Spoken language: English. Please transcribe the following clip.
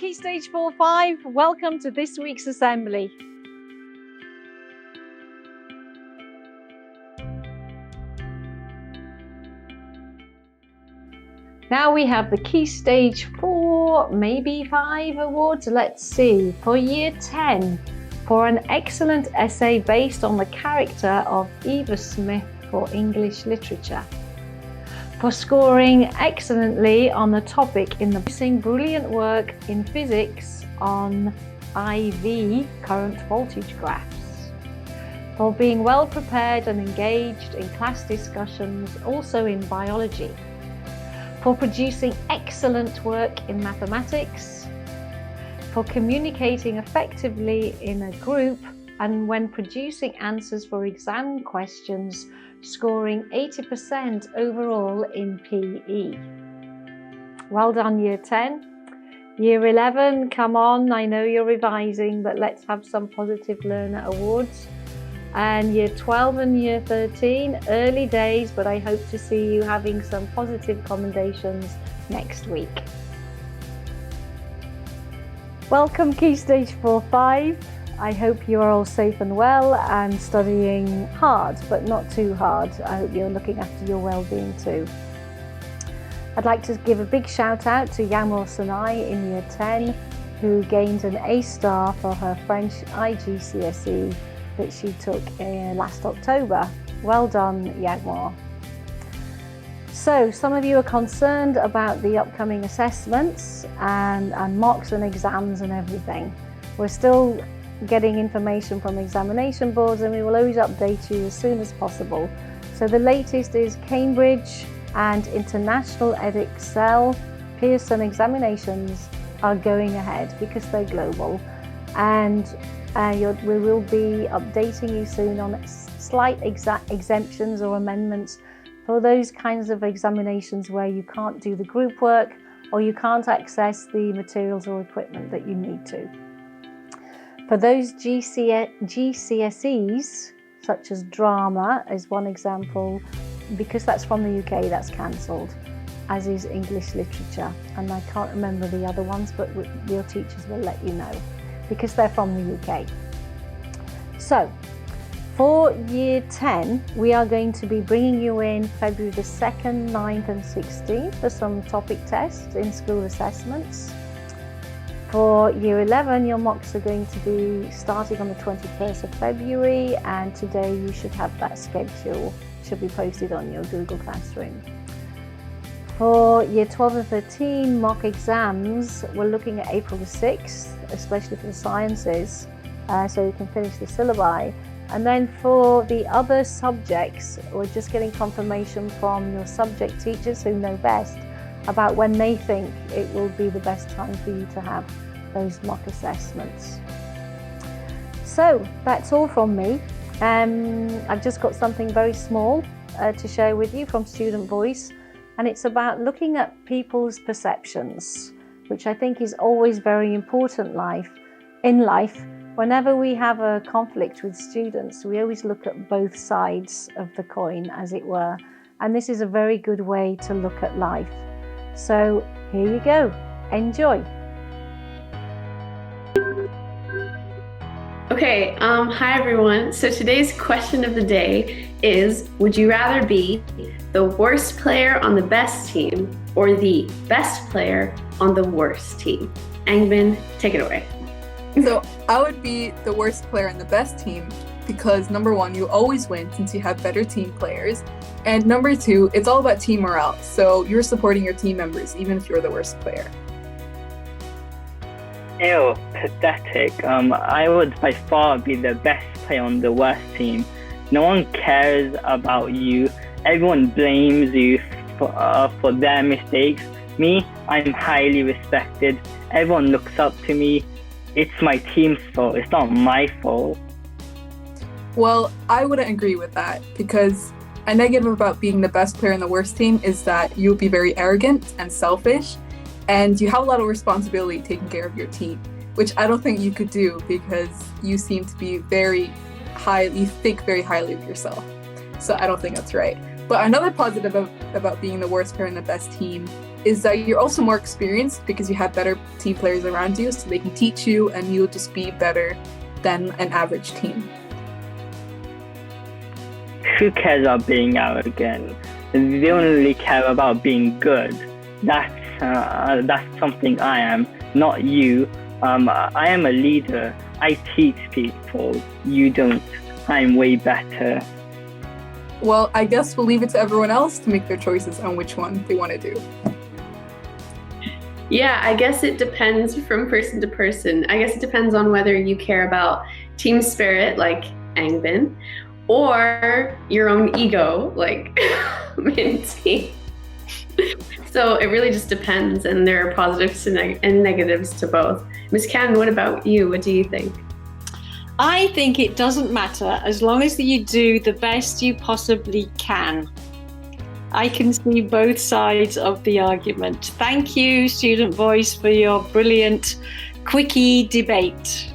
Key Stage 4-5, welcome to this week's assembly. Now we have the Key Stage 4, maybe 5 awards. Let's see, for Year 10, for an excellent essay based on the character of Eva Smith for English literature. For scoring excellently on the topic in the brilliant work in physics on IV, current voltage graphs. For being well prepared and engaged in class discussions, also in biology. For producing excellent work in mathematics. For communicating effectively in a group, and when producing answers for exam questions, scoring 80% overall in PE. Well done, Year 10. Year 11, come on, I know you're revising, but let's have some positive learner awards. And Year 12 and Year 13, early days, but I hope to see you having some positive commendations next week. Welcome, Key Stage 4-5. I hope you are all safe and well and studying hard, but not too hard. I hope you're looking after your well-being too. I'd like to give a big shout out to Yamor Sanai in Year 10, who gained an A star for her French IGCSE that she took last October. Well done, Yamor. So some of you are concerned about the upcoming assessments and mocks and exams and everything. We're still getting information from examination boards, and we will always update you as soon as possible. So the latest is Cambridge and International EdXL Pearson examinations are going ahead because they're global, and we will be updating you soon on slight exemptions or amendments for those kinds of examinations where you can't do the group work or you can't access the materials or equipment that you need to. For those GCSEs, such as drama is one example, because that's from the UK, that's cancelled, as is English literature. And I can't remember the other ones, but your teachers will let you know, because they're from the UK. So, for Year 10, we are going to be bringing you in February the 2nd, 9th and 16th for some topic tests in school assessments. For Year 11, your mocks are going to be starting on the 21st of February, and today you should have that schedule. It should be posted on your Google Classroom. For Year 12 and 13 mock exams, we're looking at April the 6th, especially for the sciences, so you can finish the syllabi. And then for the other subjects, we're just getting confirmation from your subject teachers who know best about when they think it will be the best time for you to have those mock assessments. So that's all from me. I've just got something very small to share with you from Student Voice, and it's about looking at people's perceptions, which I think is always very important in life. Whenever we have a conflict with students, we always look at both sides of the coin, as it were, and this is a very good way to look at life. So here you go, enjoy. Okay, hi everyone. So today's question of the day is, would you rather be the worst player on the best team or the best player on the worst team? Angman, take it away. So I would be the worst player on the best team because number one, you always win since you have better team players. And number two, it's all about team morale. So you're supporting your team members, even if you're the worst player. Ew, pathetic. I would by far be the best player on the worst team. No one cares about you. Everyone blames you for their mistakes. Me, I'm highly respected. Everyone looks up to me. It's my team's fault. It's not my fault. Well, I wouldn't agree with that because a negative about being the best player on the worst team is that you would be very arrogant and selfish, and you have a lot of responsibility taking care of your team, which I don't think you could do because you seem to be you think very highly of yourself. So I don't think that's right. But another positive about being the worst player in the best team is that you're also more experienced because you have better team players around you, so they can teach you and you'll just be better than an average team. Who cares about being arrogant? They only care about being good. That's something I am, not you. I am a leader. I teach people. You don't. I'm way better. Well, I guess we'll leave it to everyone else to make their choices on which one they want to do. Yeah, I guess it depends from person to person. I guess it depends on whether you care about team spirit, like Angbin, or your own ego, like Minty. So it really just depends, and there are positives and negatives to both. Ms. Cannon, what about you? What do you think? I think it doesn't matter as long as you do the best you possibly can. I can see both sides of the argument. Thank you, Student Voice, for your brilliant quickie debate.